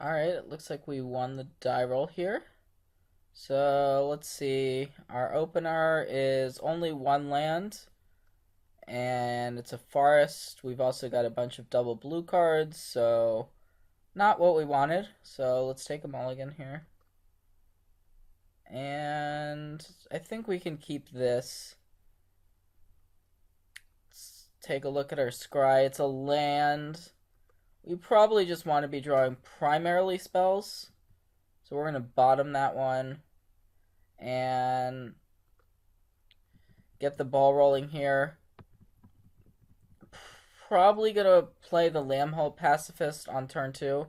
Alright, it looks like we won the die roll here. So let's see. Our opener is only one land, and it's a forest. We've also got a bunch of double blue cards, so not what we wanted. So let's take a mulligan here. And I think we can keep this. Let's take a look at our scry. It's a land. We probably just want to be drawing primarily spells. So we're going to bottom that one and get the ball rolling here. Probably going to play the Lambhole Pacifist on turn 2.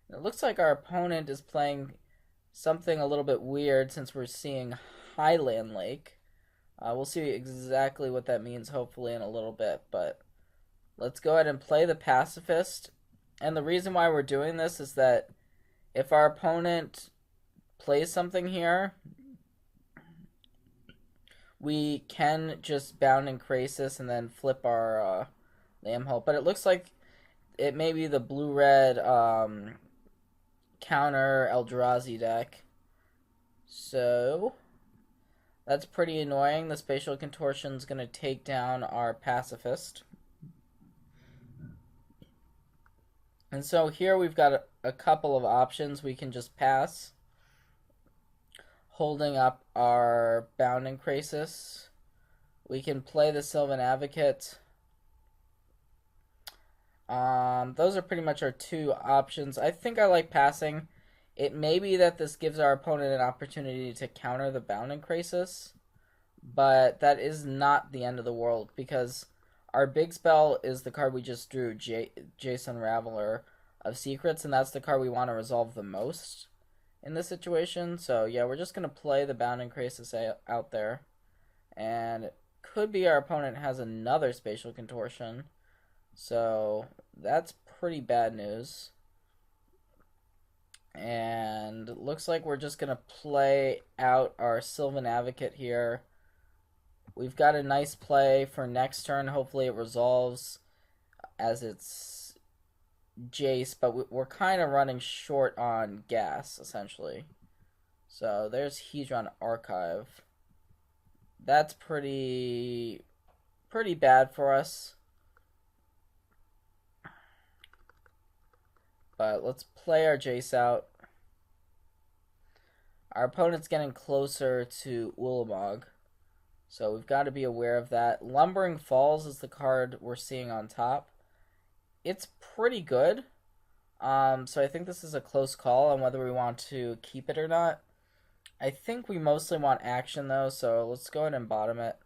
It looks like our opponent is playing something a little bit weird since we're seeing Highland Lake. We'll see exactly what that means hopefully in a little bit, but let's go ahead and play the Pacifist. And the reason why we're doing this is that if our opponent plays something here, we can just Bound and Crisis and then flip our Lambhole. But it looks like it may be the blue-red counter Eldrazi deck. So that's pretty annoying. The Spatial Contortion is going to take down our Pacifist. And so here we've got a couple of options. We can just pass, holding up our Bound and Crisis. We can play the Sylvan Advocate. Those are pretty much our two options. I think I like passing. It may be that this gives our opponent an opportunity to counter the Bound and Crisis, but that is not the end of the world because our big spell is the card we just drew, Jace Unraveler of Secrets, and that's the card we want to resolve the most in this situation. So yeah, we're just going to play the Bound and Crisis out there. And it could be our opponent has another Spatial Contortion. So that's pretty bad news. And it looks like we're just going to play out our Sylvan Advocate here. We've got a nice play for next turn. Hopefully it resolves as it's Jace, but we're kind of running short on gas, essentially. So there's Hedron Archive. That's pretty bad for us. But let's play our Jace out. Our opponent's getting closer to Ulamog, so we've got to be aware of that. Lumbering Falls is the card we're seeing on top. It's pretty good, so I think this is a close call on whether we want to keep it or not. I think we mostly want action, though, so let's go ahead and bottom it.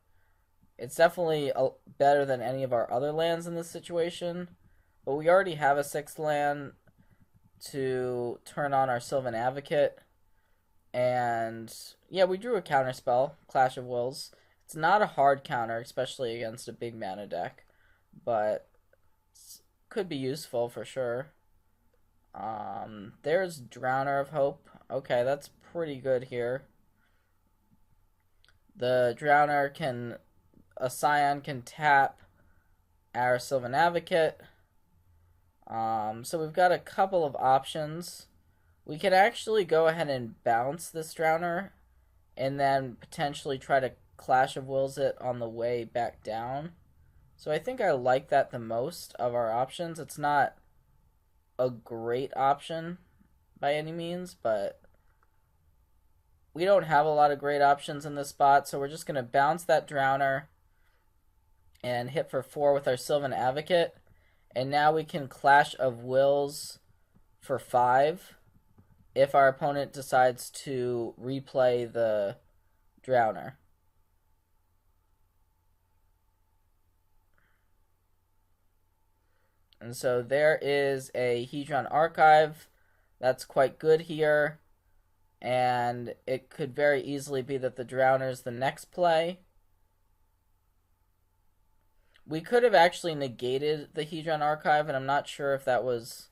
It's definitely better than any of our other lands in this situation, but we already have a 6th land to turn on our Sylvan Advocate. And yeah, we drew a counter spell, Clash of Wills. It's not a hard counter, especially against a big mana deck, but could be useful for sure. There's Drowner of Hope. Okay, that's pretty good here. The Drowner can, a Scion can tap our Sylvan Advocate. So we've got a couple of options. We could actually go ahead and bounce this Drowner and then potentially try to Clash of Wills it on the way back down. So I think I like that the most of our options. It's not a great option by any means, but we don't have a lot of great options in this spot, so we're just going to bounce that Drowner and hit for 4 with our Sylvan Advocate. And now we can Clash of Wills for 5 if our opponent decides to replay the Drowner. And so there is a Hedron Archive. That's quite good here. And it could very easily be that the Drowner is the next play. We could have actually negated the Hedron Archive, and I'm not sure if that was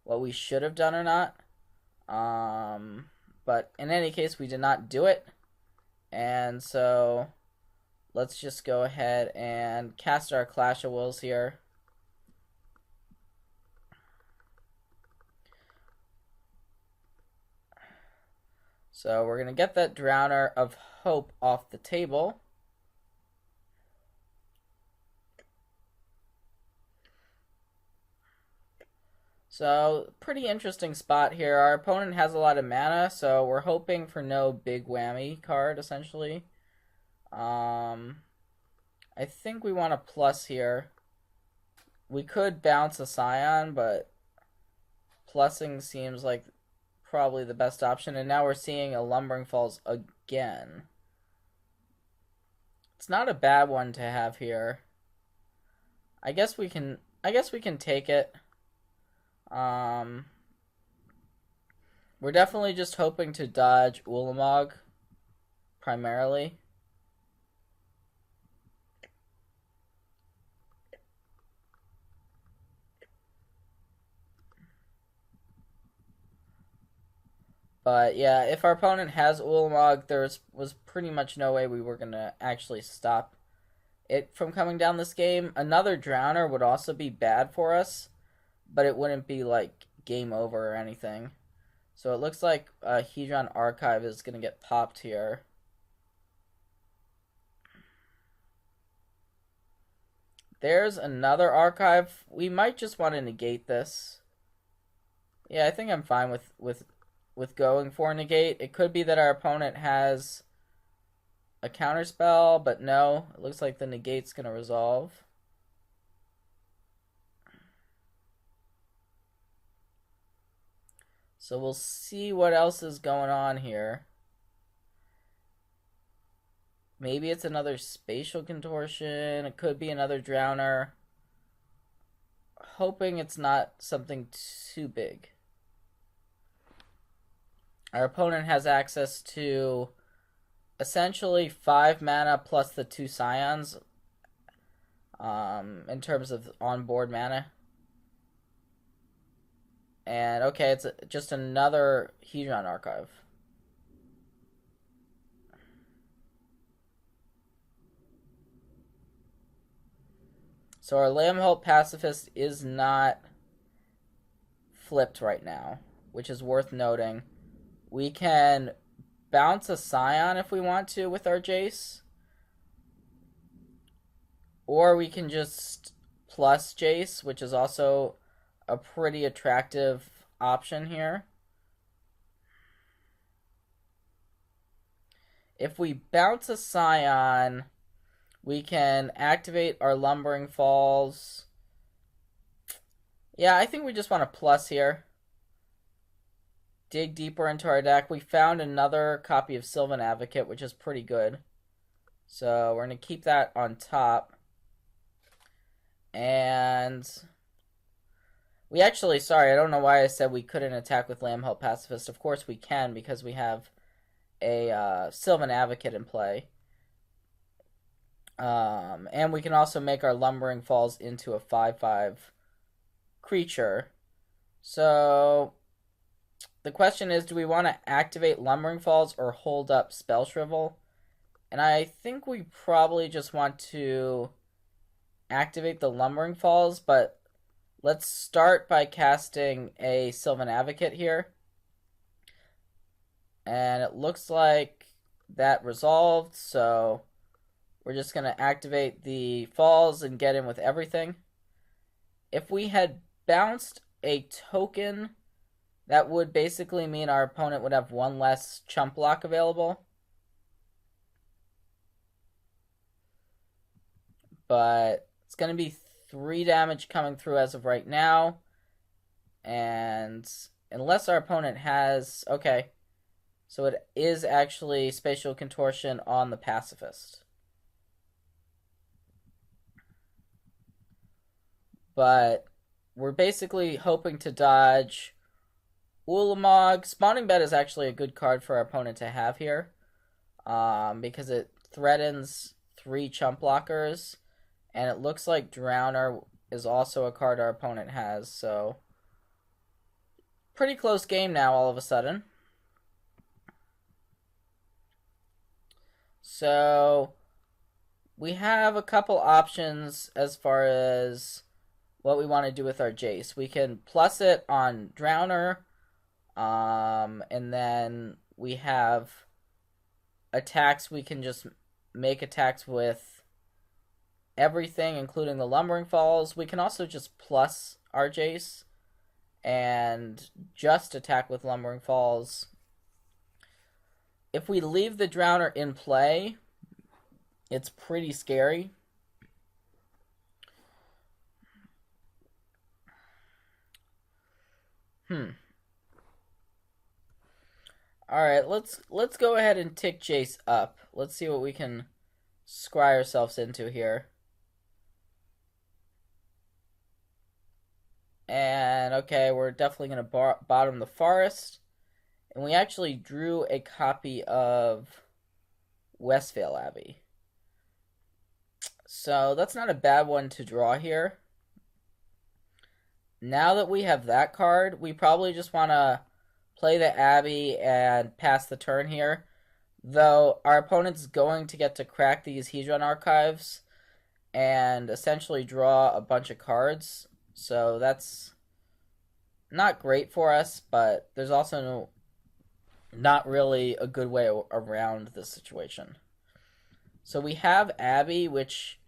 what we should have done or not. But in any case, we did not do it. And so let's just go ahead and cast our Clash of Wills here. So we're going to get that Drowner of Hope off the table. So, pretty interesting spot here. Our opponent has a lot of mana, so we're hoping for no big whammy card, essentially. I think we want a plus here. We could bounce a Scion, but plussing seems like probably the best option. And now we're seeing a Lumbering Falls again. It's not a bad one to have here. I guess we can take it. We're definitely just hoping to dodge Ulamog, primarily. But yeah, if our opponent has Ulamog, there was pretty much no way we were going to actually stop it from coming down this game. Another Drowner would also be bad for us, but it wouldn't be like game over or anything. So it looks like Hedron Archive is going to get popped here. There's another Archive. We might just want to negate this. Yeah, I think I'm fine with going for a negate. It could be that our opponent has a counterspell, but no. It looks like the negate's going to resolve. So we'll see what else is going on here. Maybe it's another Spatial Contortion. It could be another Drowner. Hoping it's not something too big. Our opponent has access to essentially 5 mana plus the 2 Scions in terms of on-board mana. And okay, it's just another Hedron Archive. So our Lambholt Pacifist is not flipped right now, which is worth noting. We can bounce a Scion if we want to with our Jace. Or we can just plus Jace, which is also a pretty attractive option here. If we bounce a Scion, we can activate our Lumbering Falls. Yeah, I think we just want a plus here. Dig deeper into our deck. We found another copy of Sylvan Advocate, which is pretty good. So we're going to keep that on top. And we actually, sorry, I don't know why I said we couldn't attack with Lambholt Pacifist. Of course we can, because we have a Sylvan Advocate in play. And we can also make our Lumbering Falls into a 5/5 creature. So the question is, do we want to activate Lumbering Falls or hold up Spell Shrivel? And I think we probably just want to activate the Lumbering Falls, but let's start by casting a Sylvan Advocate here. And it looks like that resolved, so we're just going to activate the falls and get in with everything. If we had bounced a token, that would basically mean our opponent would have one less chump block available. But it's going to be 3 damage coming through as of right now. And unless our opponent has... Okay. So it is actually Spatial Contortion on the Pacifist. But we're basically hoping to dodge Ulamog. Spawning Bed is actually a good card for our opponent to have here. Because it threatens 3 chump blockers. And it looks like Drowner is also a card our opponent has. So pretty close game now all of a sudden. So we have a couple options as far as what we want to do with our Jace. We can plus it on Drowner, and then We have attacks. We can just make attacks with everything, including the Lumbering Falls. We can also just plus our Jace and just attack with Lumbering Falls. If we leave the Drowner in play, it's pretty scary. Alright, let's go ahead and tick Jace up. Let's see what we can scry ourselves into here. And okay, we're definitely going to bottom the forest. And we actually drew a copy of Westvale Abbey. So that's not a bad one to draw here. Now that we have that card, we probably just want to play the Abbey and pass the turn here. Though our opponent's going to get to crack these Hedron Archives and essentially draw a bunch of cards. So that's not great for us, but there's also not really a good way around this situation. So we have Abbey, which,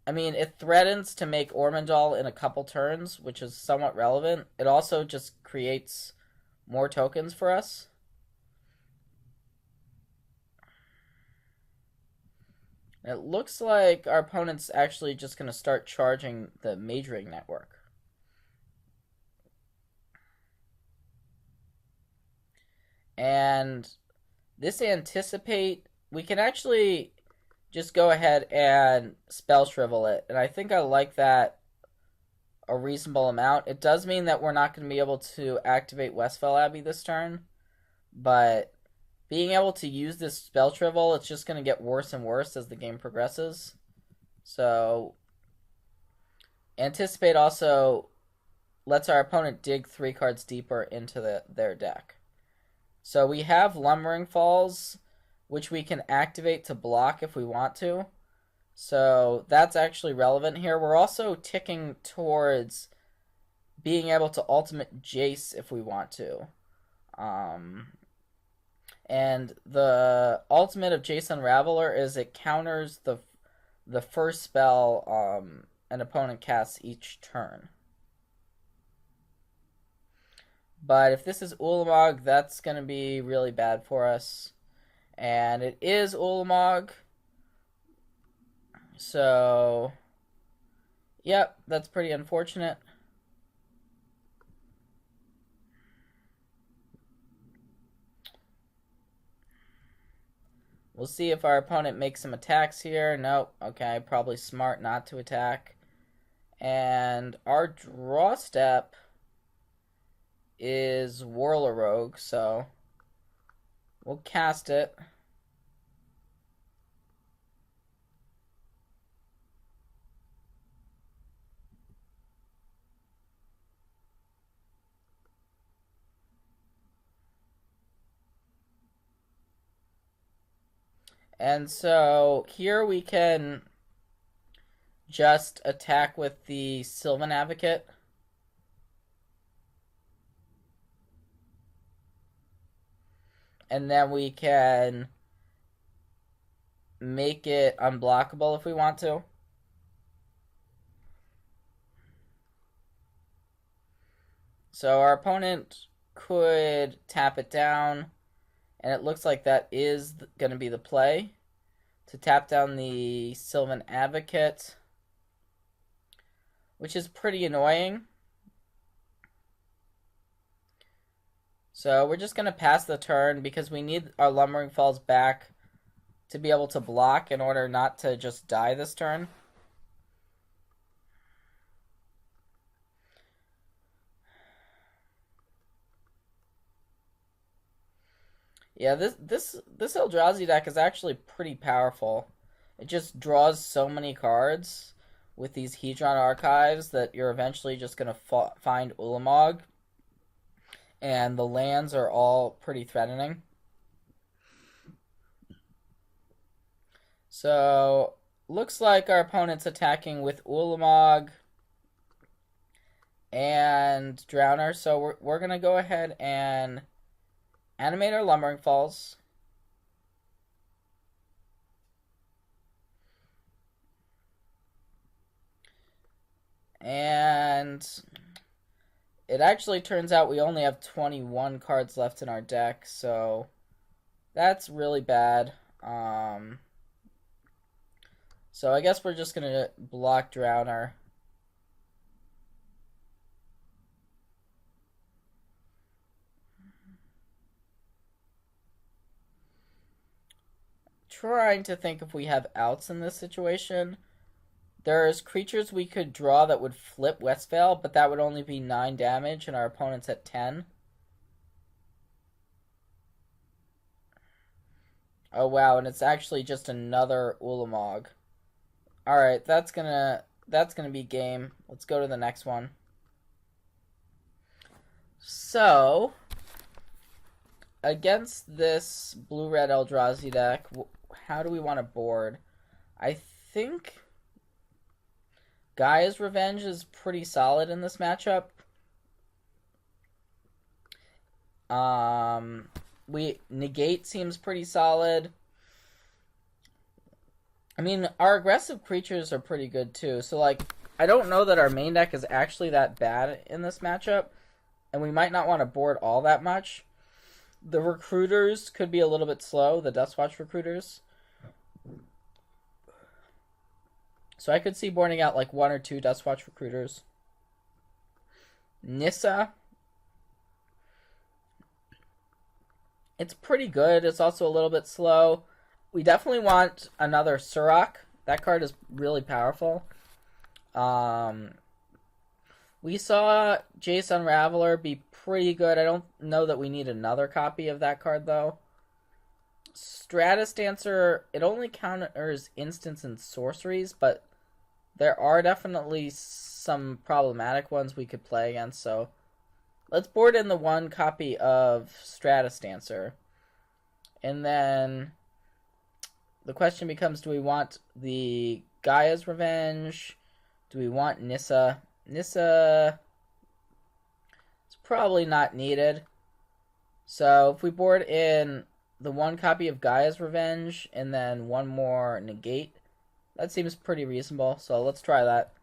I mean, it threatens to make Ormondal in a couple turns, which is somewhat relevant. It also just creates more tokens for us. It looks like our opponent's actually just going to start charging the Majoring Network. And this Anticipate, we can actually just go ahead and Spell Shrivel it. And I think I like that a reasonable amount. It does mean that we're not going to be able to activate Westvale Abbey this turn. But being able to use this Spell Shrivel, it's just going to get worse and worse as the game progresses. So Anticipate also lets our opponent dig 3 cards deeper into their deck. So we have Lumbering Falls, which we can activate to block if we want to. So that's actually relevant here. We're also ticking towards being able to ultimate Jace if we want to. And the ultimate of Jace Unraveler is it counters the first spell an opponent casts each turn. But if this is Ulamog, that's going to be really bad for us. And it is Ulamog. So, yep, that's pretty unfortunate. We'll see if our opponent makes some attacks here. Nope. Okay, probably smart not to attack. And our draw step is Whirler Rogue, so we'll cast it. And so here we can just attack with the Sylvan Advocate. And then we can make it unblockable if we want to. So our opponent could tap it down, and it looks like that is going to be the play, to tap down the Sylvan Advocate, which is pretty annoying. So we're just going to pass the turn because we need our Lumbering Falls back to be able to block in order not to just die this turn. Yeah, this Eldrazi deck is actually pretty powerful. It just draws so many cards with these Hedron Archives that you're eventually just going to find Ulamog. And the lands are all pretty threatening. So, looks like our opponent's attacking with Ulamog and Drowner. So we're going to go ahead and Animate our Lumbering Falls. And it actually turns out we only have 21 cards left in our deck, so that's really bad. So I guess we're just going to block Drowner. Trying to think if we have outs in this situation. There's creatures we could draw that would flip Westvale, but that would only be 9 damage, and our opponent's at 10. Oh wow, and it's actually just another Ulamog. Alright, that's gonna be game. Let's go to the next one. So, against this blue-red Eldrazi deck, how do we want to board? I think Gaia's Revenge is pretty solid in this matchup. Negate seems pretty solid. I mean, our aggressive creatures are pretty good too. So, like, I don't know that our main deck is actually that bad in this matchup, and we might not want to board all that much. The recruiters could be a little bit slow, the Dustwatch recruiters. So I could see boarding out like 1 or 2 Dustwatch recruiters. Nissa. It's pretty good. It's also a little bit slow. We definitely want another Surrak. That card is really powerful. We saw Jace Unraveler be pretty good. I don't know that we need another copy of that card, though. Stratus Dancer, it only counters instants and sorceries, but there are definitely some problematic ones we could play against, so let's board in the 1 copy of Stratus Dancer. And then the question becomes, do we want the Gaia's Revenge? Do we want Nissa? Nissa is probably not needed. So if we board in the 1 copy of Gaia's Revenge and then 1 more Negate, that seems pretty reasonable. So let's try that.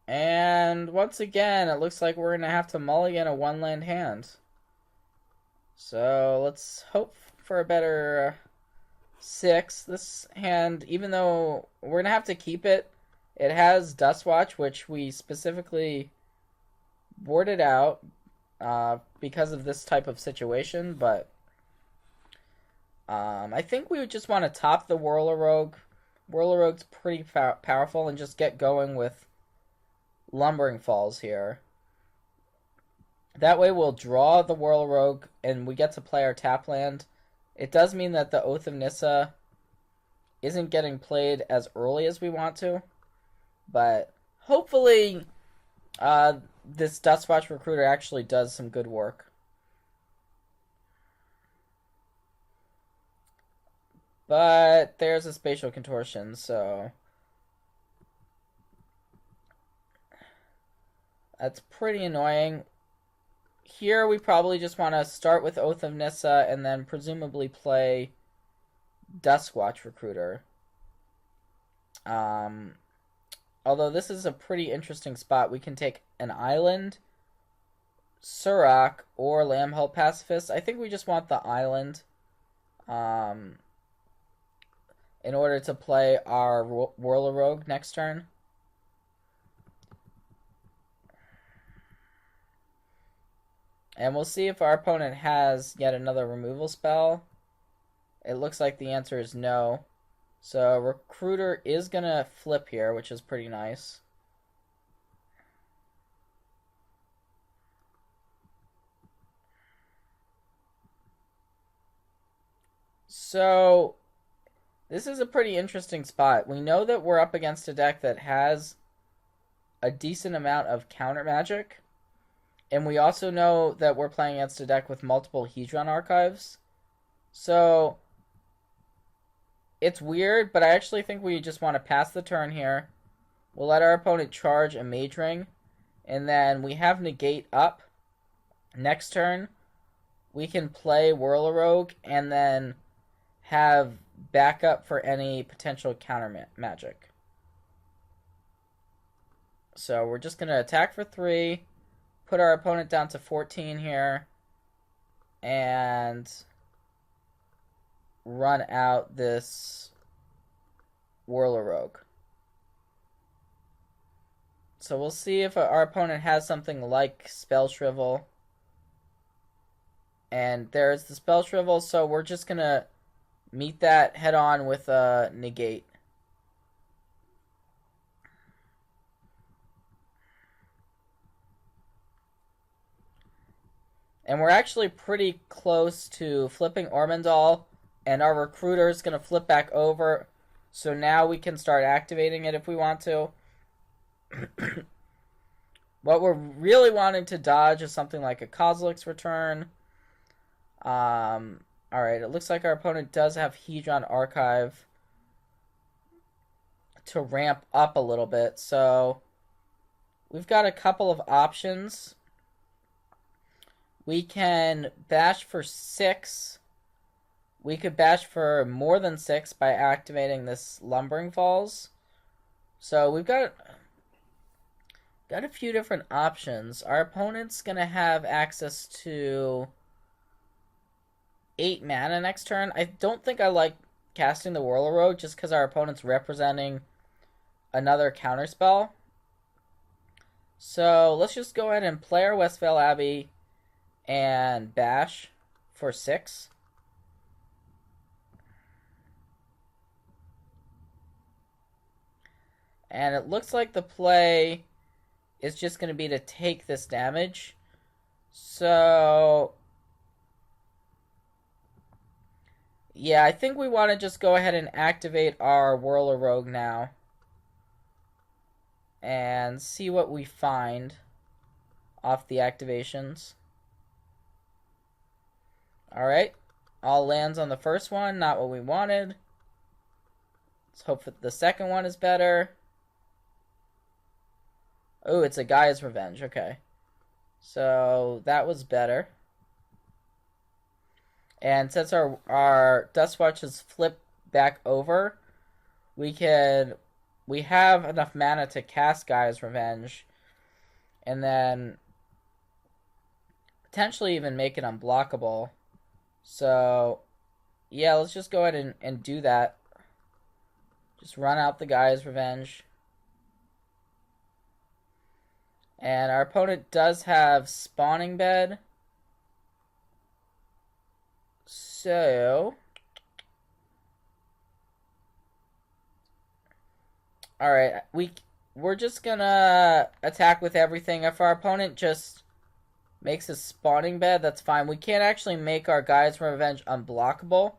And once again, it looks like we're going to have to mulligan a 1-land hand. So let's hope for a better 6. This hand, even though we're going to have to keep it, it has Dustwatch, which we specifically boarded out because of this type of situation, but I think we would just want to top the Whirler Rogue. Whirler Rogue's pretty powerful, and just get going with Lumbering Falls here. That way we'll draw the Whirler Rogue, and we get to play our tap land. It does mean that the Oath of Nissa isn't getting played as early as we want to, but hopefully this Dustwatch Recruiter actually does some good work. But there's a Spatial Contortion, so that's pretty annoying. Here we probably just want to start with Oath of Nissa and then presumably play Dustwatch Recruiter. Although this is a pretty interesting spot. We can take an island, Surrak, or Lambholt Pacifist. I think we just want the island in order to play our Whirler Rogue next turn. And we'll see if our opponent has yet another removal spell. It looks like the answer is no. So Recruiter is going to flip here, which is pretty nice. So this is a pretty interesting spot. We know that we're up against a deck that has a decent amount of counter magic. And we also know that we're playing against a deck with multiple Hedron archives. So it's weird, but I actually think we just want to pass the turn here. We'll let our opponent charge a Mage Ring. And then we have negate up. Next turn, we can play Whirl-a-Rogue and then have backup for any potential counter magic. So we're just going to attack for 3, put our opponent down to 14 here, and run out this Whirl-a-Rogue. So we'll see if our opponent has something like Spell Shrivel. And there's the Spell Shrivel, so we're just going to meet that head on with a negate. And we're actually pretty close to flipping Ormondal, and our recruiter is going to flip back over. So now we can start activating it if we want to. What we're really wanting to dodge is something like a Kozilek's Return. Alright, it looks like our opponent does have Hedron Archive to ramp up a little bit. So we've got a couple of options. We can bash for 6. We could bash for more than 6 by activating this Lumbering Falls. So we've got a few different options. Our opponent's going to have access to 8 mana next turn. I don't think I like casting the Whirl-a-Rogue just because our opponent's representing another counterspell. So let's just go ahead and play our Westvale Abbey and bash for 6. And it looks like the play is just going to be to take this damage. So yeah, I think we want to just go ahead and activate our Whirl-a-Rogue now and see what we find off the activations. Alright, all lands on the first one, not what we wanted. Let's hope that the second one is better. Oh, it's a Gaia's Revenge, okay. So that was better. And since our Dustwatch has flipped back over, we have enough mana to cast Gaia's Revenge, and then potentially even make it unblockable. So yeah, let's just go ahead and do that. Just run out the Gaia's Revenge. And our opponent does have Spawning Bed. So alright, we're just gonna attack with everything. If our opponent just makes a Spawning Bed, that's fine. We can't actually make our Gaia's Revenge unblockable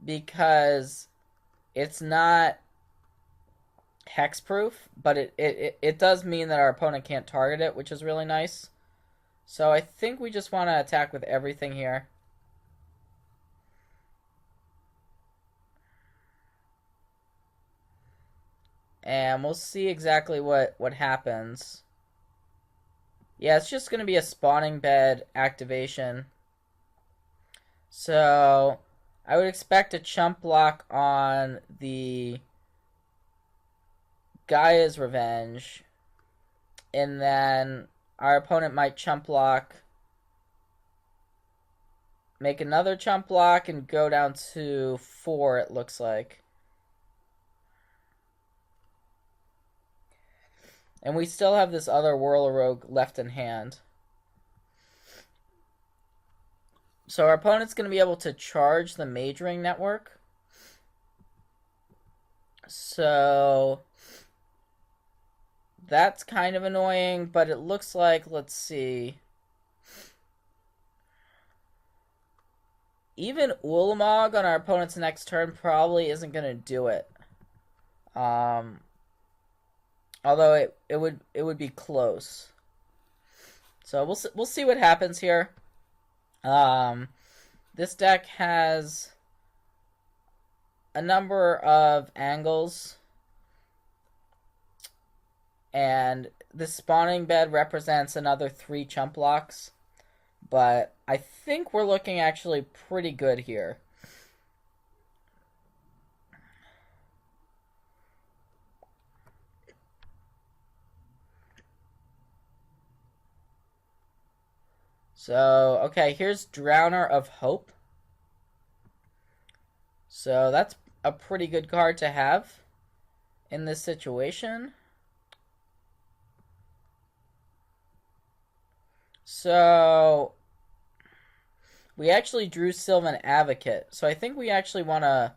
because it's not hexproof, but it does mean that our opponent can't target it, which is really nice. So I think we just want to attack with everything here. And we'll see exactly what happens. Yeah, it's just going to be a Spawning Bed activation. So I would expect a chump block on the Gaia's Revenge, and then our opponent might chump block, make another chump block, and go down to 4, it looks like. And we still have this other Whirl-a-Rogue left in hand. So our opponent's going to be able to charge the Majoring Network. So that's kind of annoying, but it looks like, let's see, even Ulamog on our opponent's next turn probably isn't going to do it. Although it would be close. So we'll see what happens here. This deck has a number of angles, And this spawning bed represents another 3 chump blocks. But I think we're looking actually pretty good here. So, okay, here's Drowner of Hope. So that's a pretty good card to have in this situation. So we actually drew Sylvan Advocate. So I think we actually want to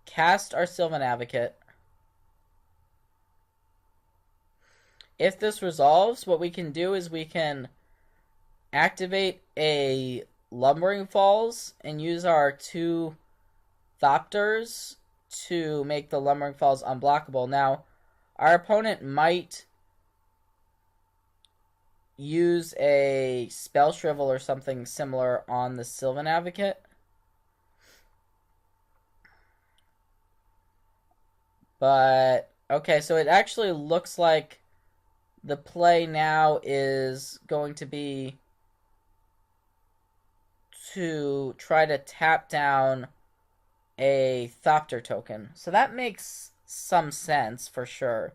cast our Sylvan Advocate. If this resolves, what we can do is we can activate a Lumbering Falls and use our 2 Thopters to make the Lumbering Falls unblockable. Now, our opponent might use a Spell Shrivel or something similar on the Sylvan Advocate. But, okay, so it actually looks like the play now is going to be to try to tap down a Thopter token. So that makes some sense for sure.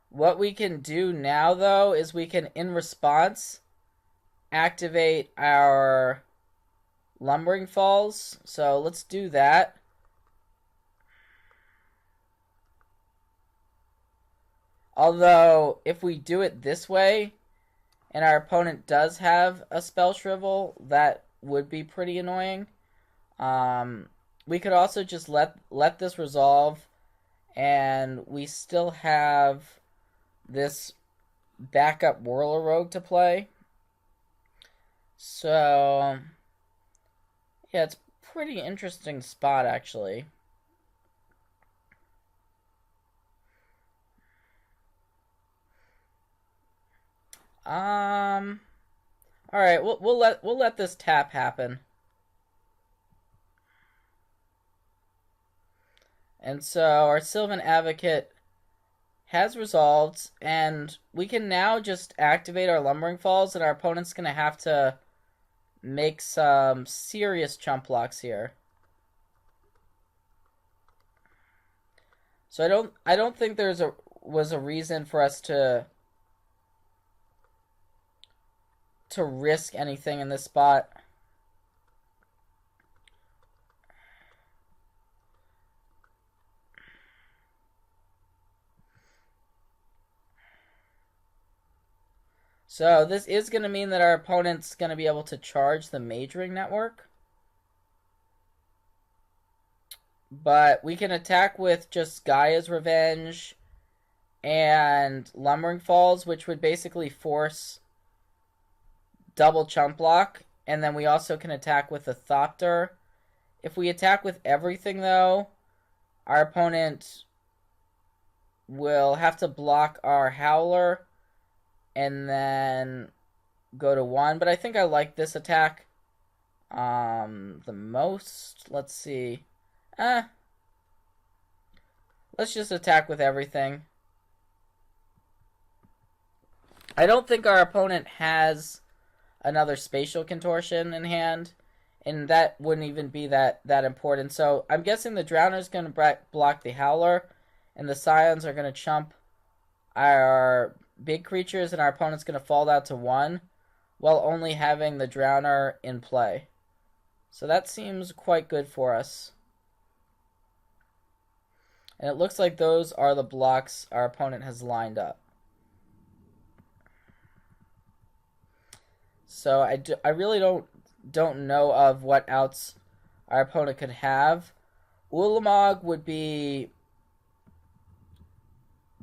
What we can do now, though, is we can, in response, activate our Lumbering Falls. So let's do that. Although, if we do it this way, and our opponent does have a Spell Shrivel, that would be pretty annoying. We could also just let this resolve, and we still have this backup Whirler Rogue to play. So, yeah, it's a pretty interesting spot, actually. All right, we'll let this tap happen. And so our Sylvan Advocate has resolved, and we can now just activate our Lumbering Falls, and our opponent's going to have to make some serious chump blocks here. So I don't think was a reason for us to risk anything in this spot. So this is going to mean that our opponent's going to be able to charge the Majoring Network. But we can attack with just Gaia's Revenge and Lumbering Falls, which would basically force double chump block. And then we also can attack with a Thopter. If we attack with everything, though, our opponent will have to block our Howler and then go to 1. But I think I like this attack the most. Let's see. Let's just attack with everything. I don't think our opponent has another Spatial Contortion in hand, and that wouldn't even be that important. So I'm guessing the Drowner's going to block the Howler, and the Scions are going to chump our big creatures, and our opponent's going to fall out to 1 while only having the Drowner in play. So that seems quite good for us. And it looks like those are the blocks our opponent has lined up. So I really don't know of what outs our opponent could have. Ulamog would be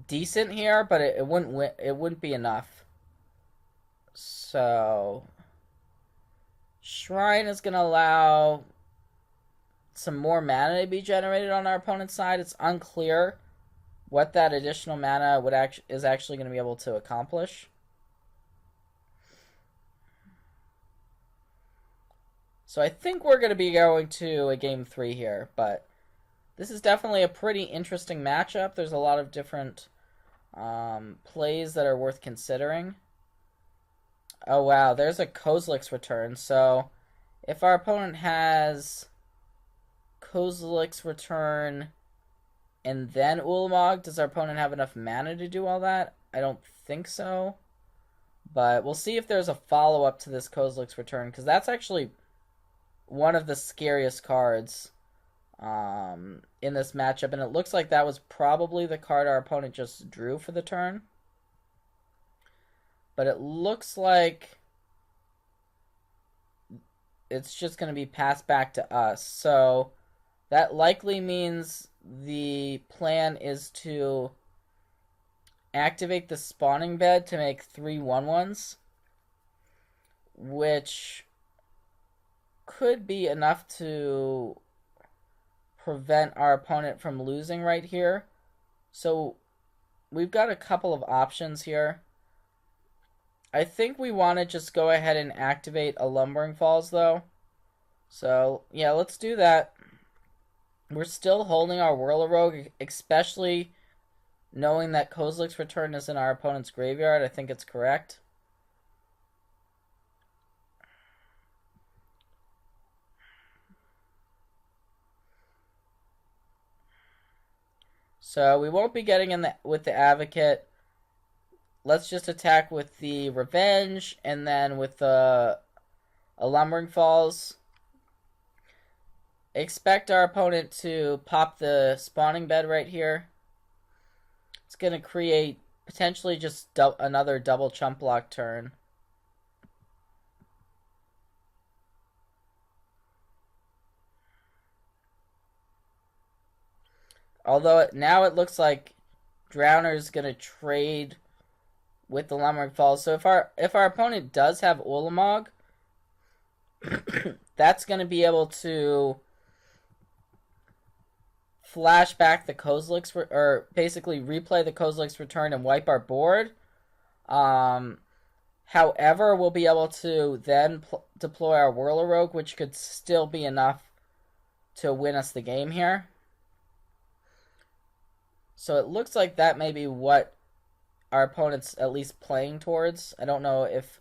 decent here, but it wouldn't be enough. So Shrine is going to allow some more mana to be generated on our opponent's side. It's unclear what that additional mana is actually going to be able to accomplish. So I think we're going to be going to a game 3 here, but this is definitely a pretty interesting matchup. There's a lot of different plays that are worth considering. Oh wow, there's a Kozilek's Return. So if our opponent has Kozilek's Return and then Ulamog, does our opponent have enough mana to do all that? I don't think so. But we'll see if there's a follow-up to this Kozilek's Return, because that's actually one of the scariest cards in this matchup. And it looks like that was probably the card our opponent just drew for the turn. But it looks like it's just going to be passed back to us. So that likely means the plan is to activate the spawning bed to make 3 1/1s, which could be enough to prevent our opponent from losing right here. So we've got a couple of options here. I think we want to just go ahead and activate a Lumbering Falls, though. So, yeah, let's do that. We're still holding our Whirl-a-Rogue, especially knowing that Kozilek's Return is in our opponent's graveyard. I think it's correct. So we won't be getting in with the Advocate. Let's just attack with the Revenge and then with the Lumbering Falls. Expect our opponent to pop the spawning bed right here. It's going to create potentially just another double chump block turn. Although now it looks like Drowner's going to trade with the Lumbering Falls. So if our opponent does have Ulamog, that's going to be able to flash back the Kozilek's, or basically replay the Kozilek's Return and wipe our board. However, we'll be able to then deploy our Whirl-a-Rogue, which could still be enough to win us the game here. So it looks like that may be what our opponent's at least playing towards. I don't know if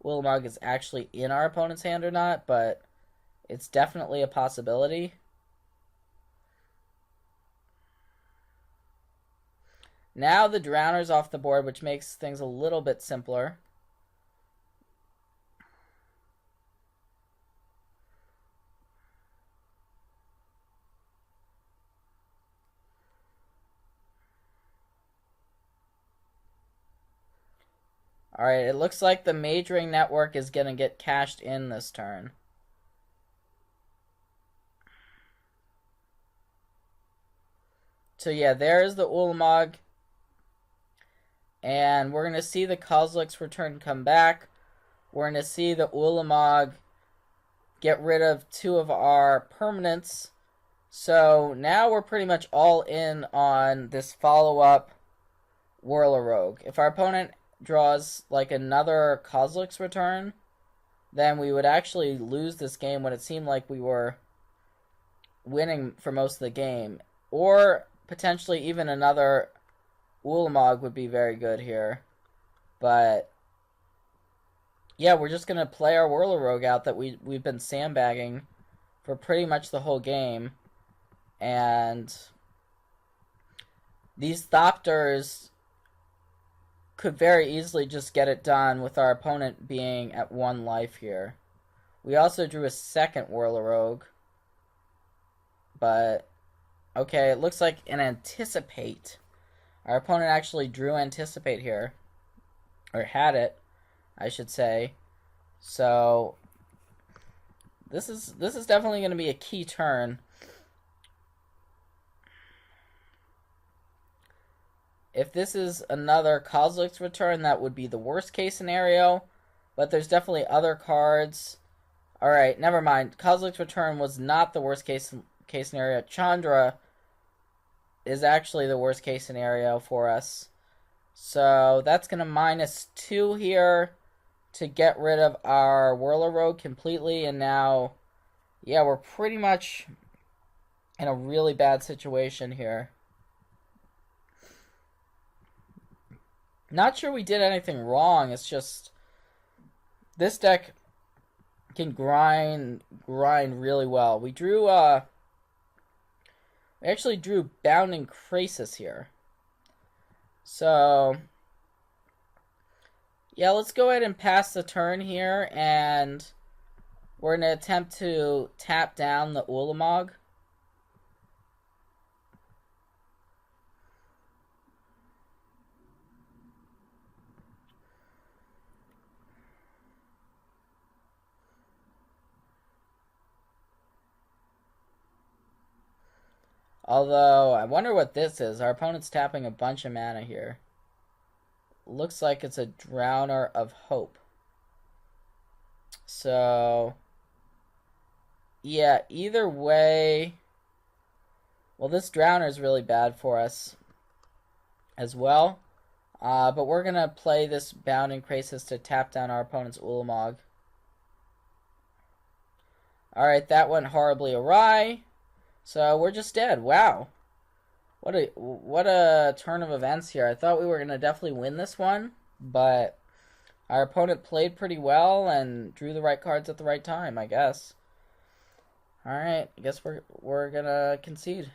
Ulamog is actually in our opponent's hand or not, but it's definitely a possibility. Now the Drowner's off the board, which makes things a little bit simpler. Alright, it looks like the Majoring Network is going to get cashed in this turn. So yeah, there's the Ulamog. And we're going to see the Kozilek's Return come back. We're going to see the Ulamog get rid of 2 of our permanents. So now we're pretty much all in on this follow-up Whirl-a-Rogue. If our opponent draws like another Kozilek's Return, then we would actually lose this game when it seemed like we were winning for most of the game. Or potentially even another Ulamog would be very good here. But yeah, we're just going to play our Whirl-a-Rogue out that we've been sandbagging for pretty much the whole game. And these Thopters could very easily just get it done with our opponent being at 1 life here. We also drew a second Whirl-a-Rogue. But, okay, it looks like an Anticipate. Our opponent actually drew Anticipate here. Or had it, I should say. So, this is definitely going to be a key turn. If this is another Kozilek's Return, that would be the worst case scenario. But there's definitely other cards. Alright, never mind. Kozilek's Return was not the worst case scenario. Chandra is actually the worst case scenario for us. So that's going to -2 here to get rid of our Whirl-a-Rogue completely. And now Yeah, we're pretty much in a really bad situation here. Not sure we did anything wrong. It's just this deck can grind really well. We actually drew Bounding Krasis here. So yeah, let's go ahead and pass the turn here, and we're going to attempt to tap down the Ulamog. Although, I wonder what this is. Our opponent's tapping a bunch of mana here. Looks like it's a Drowner of Hope. So, yeah, either way... Well, this Drowner is really bad for us as well. But we're going to play this Bounding Krasis to tap down our opponent's Ulamog. Alright, that went horribly awry. So we're just dead. Wow. What a turn of events here. I thought we were going to definitely win this one, but our opponent played pretty well and drew the right cards at the right time, I guess. Alright, I guess we're going to concede.